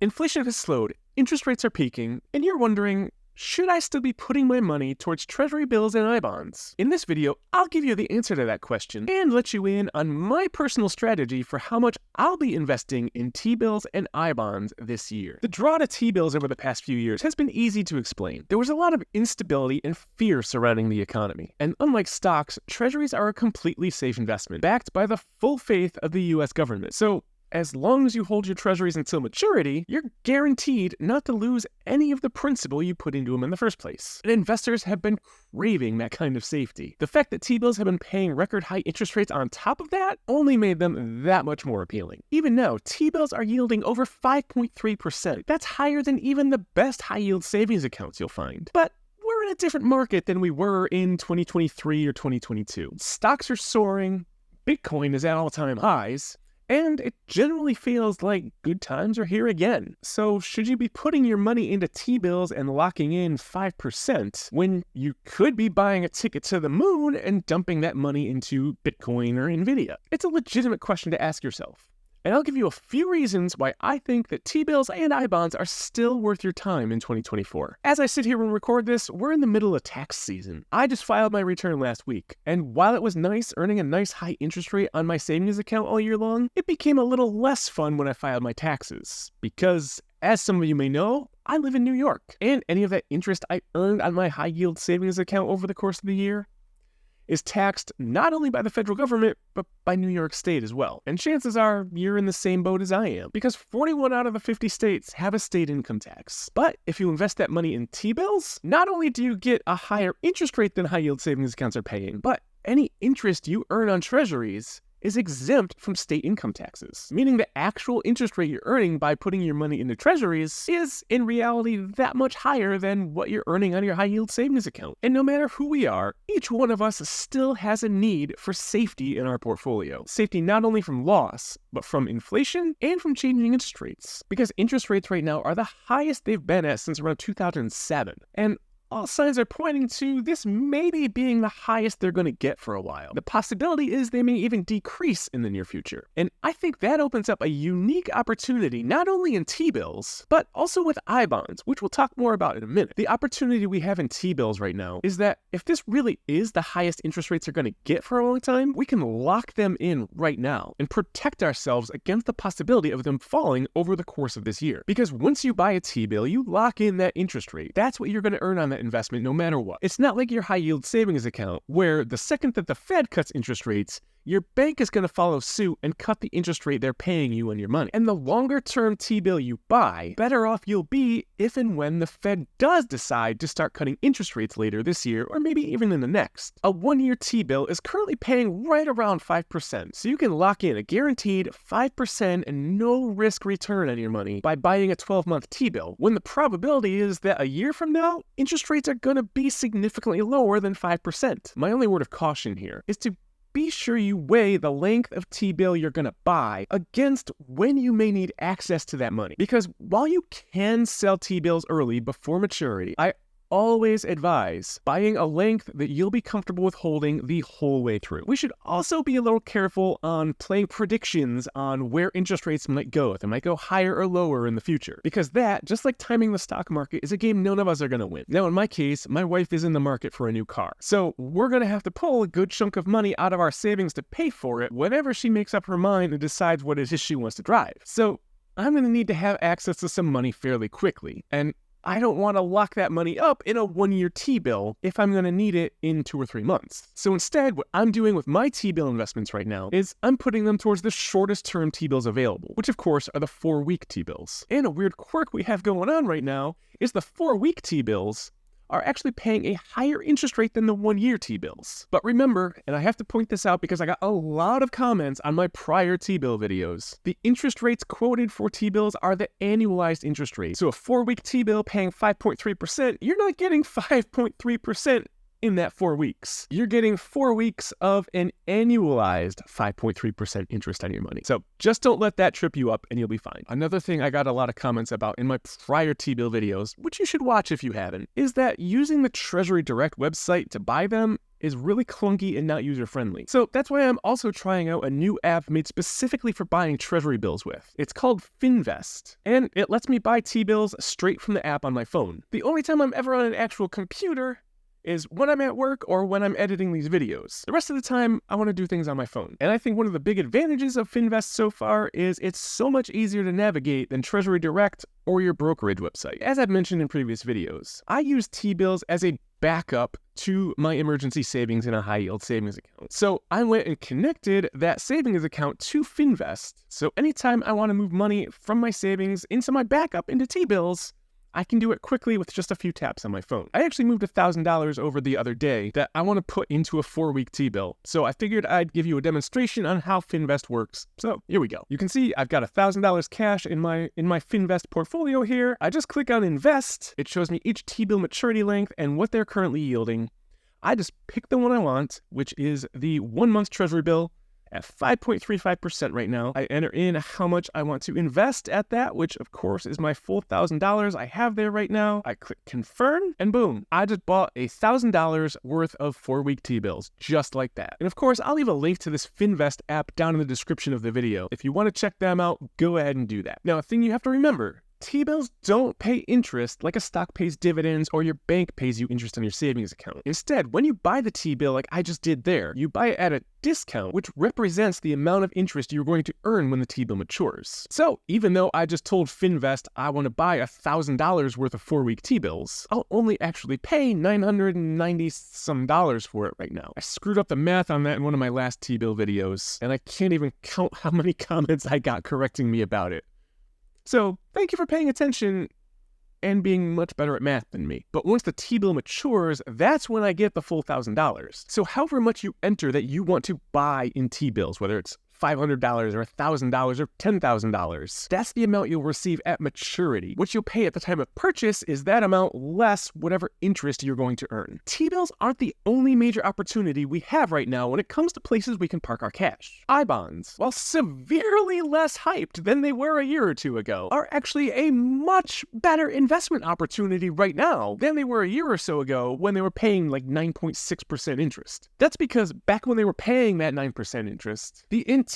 Inflation has slowed, interest rates are peaking, and you're wondering, should I still be putting my money towards Treasury bills and I-Bonds? In this video, I'll give you the answer to that question and let you in on my personal strategy for how much I'll be investing in T-bills and I-Bonds this year. The draw to T-bills over the past few years has been easy to explain. There was a lot of instability and fear surrounding the economy, and unlike stocks, Treasuries are a completely safe investment, backed by the full faith of the US government. So, as long as you hold your treasuries until maturity, you're guaranteed not to lose any of the principal you put into them in the first place. And investors have been craving that kind of safety. The fact that T-bills have been paying record high interest rates on top of that only made them that much more appealing. Even now, T-bills are yielding over 5.3%. That's higher than even the best high-yield savings accounts you'll find. But we're in a different market than we were in 2023 or 2022. Stocks are soaring, Bitcoin is at all-time highs, and it generally feels like good times are here again. So should you be putting your money into T-bills and locking in 5% when you could be buying a ticket to the moon and dumping that money into Bitcoin or Nvidia? It's a legitimate question to ask yourself. And I'll give you a few reasons why I think that T-bills and I-bonds are still worth your time in 2024. As I sit here and record this, we're in the middle of tax season. I just filed my return last week, and while it was nice earning a nice high interest rate on my savings account all year long, it became a little less fun when I filed my taxes. Because, as some of you may know, I live in New York, and any of that interest I earned on my high-yield savings account over the course of the year is taxed not only by the federal government, but by New York State as well. And chances are you're in the same boat as I am, because 41 out of the 50 states have a state income tax. But if you invest that money in T-bills, not only do you get a higher interest rate than high-yield savings accounts are paying, but any interest you earn on treasuries is exempt from state income taxes, meaning the actual interest rate you're earning by putting your money into treasuries is, in reality, that much higher than what you're earning on your high-yield savings account. And no matter who we are, each one of us still has a need for safety in our portfolio. Safety not only from loss, but from inflation and from changing interest rates. Because interest rates right now are the highest they've been at since around 2007. And all signs are pointing to this maybe being the highest they're going to get for a while. The possibility is they may even decrease in the near future. And I think that opens up a unique opportunity not only in T-bills, but also with I-bonds, which we'll talk more about in a minute. The opportunity we have in T-bills right now is that if this really is the highest interest rates are going to get for a long time, we can lock them in right now and protect ourselves against the possibility of them falling over the course of this year. Because once you buy a T-bill, you lock in that interest rate. That's what you're going to earn on that investment no matter what. It's not like your high-yield savings account, where the second that the Fed cuts interest rates, your bank is going to follow suit and cut the interest rate they're paying you on your money. And the longer-term T-bill you buy, better off you'll be if and when the Fed does decide to start cutting interest rates later this year, or maybe even in the next. A one-year T-bill is currently paying right around 5%, so you can lock in a guaranteed 5% and no-risk return on your money by buying a 12-month T-bill, when the probability is that a year from now, interest rates are going to be significantly lower than 5%. My only word of caution here is to be sure you weigh the length of T-bill you're going to buy against when you may need access to that money. Because while you can sell T-bills early before maturity, I always advise buying a length that you'll be comfortable with holding the whole way through. We should also be a little careful on playing predictions on where interest rates might go, if they might go higher or lower in the future. Because that, just like timing the stock market, is a game none of us are going to win. Now, in my case, my wife is in the market for a new car. So we're going to have to pull a good chunk of money out of our savings to pay for it whenever she makes up her mind and decides what it is she wants to drive. So I'm going to need to have access to some money fairly quickly. And I don't want to lock that money up in a one-year T-bill if I'm going to need it in 2 or 3 months. So instead, what I'm doing with my T-bill investments right now is I'm putting them towards the shortest term T-bills available, which of course are the 4-week T-bills. And a weird quirk we have going on right now is the 4-week T-bills are actually paying a higher interest rate than the 1-year T-bills. But remember, and I have to point this out because I got a lot of comments on my prior T-bill videos, the interest rates quoted for T-bills are the annualized interest rate. So a 4-week T-bill paying 5.3%, you're not getting 5.3% in that 4 weeks. You're getting 4 weeks of an annualized 5.3% interest on your money. So just don't let that trip you up and you'll be fine. Another thing I got a lot of comments about in my prior T-bill videos, which you should watch if you haven't, is that using the Treasury Direct website to buy them is really clunky and not user-friendly. So that's why I'm also trying out a new app made specifically for buying Treasury bills with. It's called Finvest, and it lets me buy T-bills straight from the app on my phone. The only time I'm ever on an actual computer is when I'm at work or when I'm editing these videos. The rest of the time, I want to do things on my phone. And I think one of the big advantages of Finvest so far is it's so much easier to navigate than Treasury Direct or your brokerage website. As I've mentioned in previous videos, I use T-bills as a backup to my emergency savings in a high-yield savings account. So I went and connected that savings account to Finvest. So anytime I want to move money from my savings into my backup into T-bills, I can do it quickly with just a few taps on my phone. I actually moved $1,000 over the other day that I want to put into a 4-week T-bill. So I figured I'd give you a demonstration on how Finvest works. So here we go. You can see I've got $1,000 cash in my Finvest portfolio here. I just click on Invest. It shows me each T-bill maturity length and what they're currently yielding. I just pick the one I want, which is the 1-month Treasury bill at 5.35% right now. I enter in how much I want to invest at that, which of course is my full $1,000 I have there right now. I click confirm, and boom, I just bought $1,000 worth of 4-week T-bills, just like that. And of course, I'll leave a link to this Finvest app down in the description of the video. If you want to check them out, go ahead and do that. Now, a thing you have to remember, T-bills don't pay interest like a stock pays dividends or your bank pays you interest on your savings account. Instead, when you buy the T-bill like I just did there, you buy it at a discount, which represents the amount of interest you're going to earn when the T-bill matures. So even though I just told Finvest I want to buy $1,000 worth of 4-week T-bills, I'll only actually pay $990 some for it right now. I screwed up the math on that in one of my last T-bill videos, and I can't even count how many comments I got correcting me about it. So thank you for paying attention and being much better at math than me. But once the T-bill matures, that's when I get the full $1,000. So however much you enter that you want to buy in T-bills, whether it's $500 or $1,000 or $10,000. That's the amount you'll receive at maturity. What you'll pay at the time of purchase is that amount less whatever interest you're going to earn. T-bills aren't the only major opportunity we have right now when it comes to places we can park our cash. Ibonds, while severely less hyped than they were a year or two ago, are actually a much better investment opportunity right now than they were a year or so ago when they were paying like 9.6% interest. That's because back when they were paying that 9% interest, the entire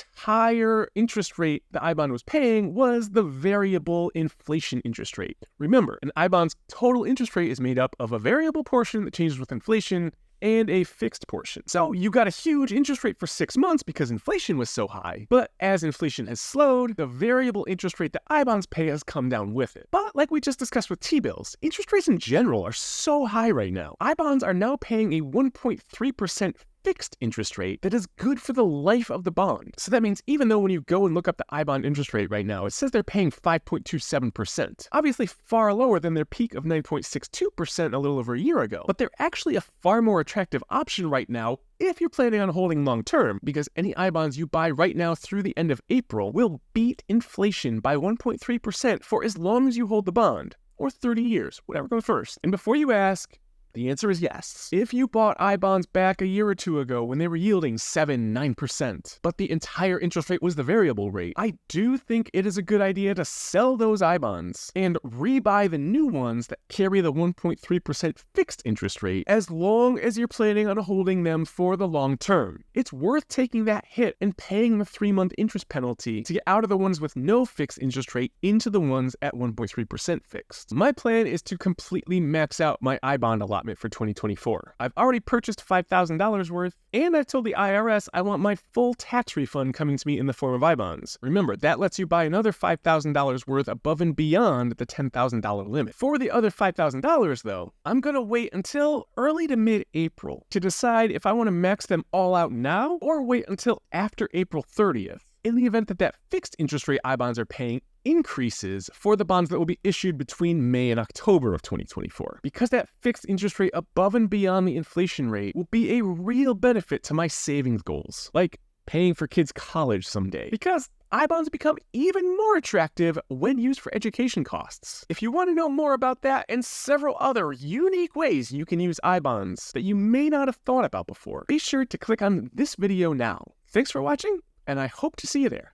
interest rate the Ibond was paying was the variable inflation interest rate. Remember, an Ibond's total interest rate is made up of a variable portion that changes with inflation and a fixed portion. So you got a huge interest rate for 6 months because inflation was so high. But as inflation has slowed, the variable interest rate that Ibonds pay has come down with it. But like we just discussed with T-bills, interest rates in general are so high right now. Ibonds are now paying a 1.3% fixed interest rate that is good for the life of the bond. So that means even though when you go and look up the Ibond interest rate right now, it says they're paying 5.27%. Obviously far lower than their peak of 9.62% a little over a year ago. But they're actually a far more attractive option right now if you're planning on holding long term, because any Ibonds you buy right now through the end of April will beat inflation by 1.3% for as long as you hold the bond, or 30 years, whatever comes first. And before you ask, the answer is yes. If you bought Ibonds back a year or two ago when they were yielding 7-9%, but the entire interest rate was the variable rate, I do think it is a good idea to sell those Ibonds and rebuy the new ones that carry the 1.3% fixed interest rate as long as you're planning on holding them for the long term. It's worth taking that hit and paying the 3-month interest penalty to get out of the ones with no fixed interest rate into the ones at 1.3% fixed. My plan is to completely max out my Ibond allotment for 2024. I've already purchased $5,000 worth, and I've told the IRS I want my full tax refund coming to me in the form of Ibonds. Remember, that lets you buy another $5,000 worth above and beyond the $10,000 limit. For the other $5,000 though, I'm gonna wait until early to mid-April to decide if I want to max them all out now or wait until after April 30th. In the event that that fixed interest rate Ibonds are paying increases for the bonds that will be issued between May and October of 2024. Because that fixed interest rate above and beyond the inflation rate will be a real benefit to my savings goals, like paying for kids' college someday. Because Ibonds become even more attractive when used for education costs. If you want to know more about that and several other unique ways you can use Ibonds that you may not have thought about before, be sure to click on this video now. Thanks for watching, and I hope to see you there.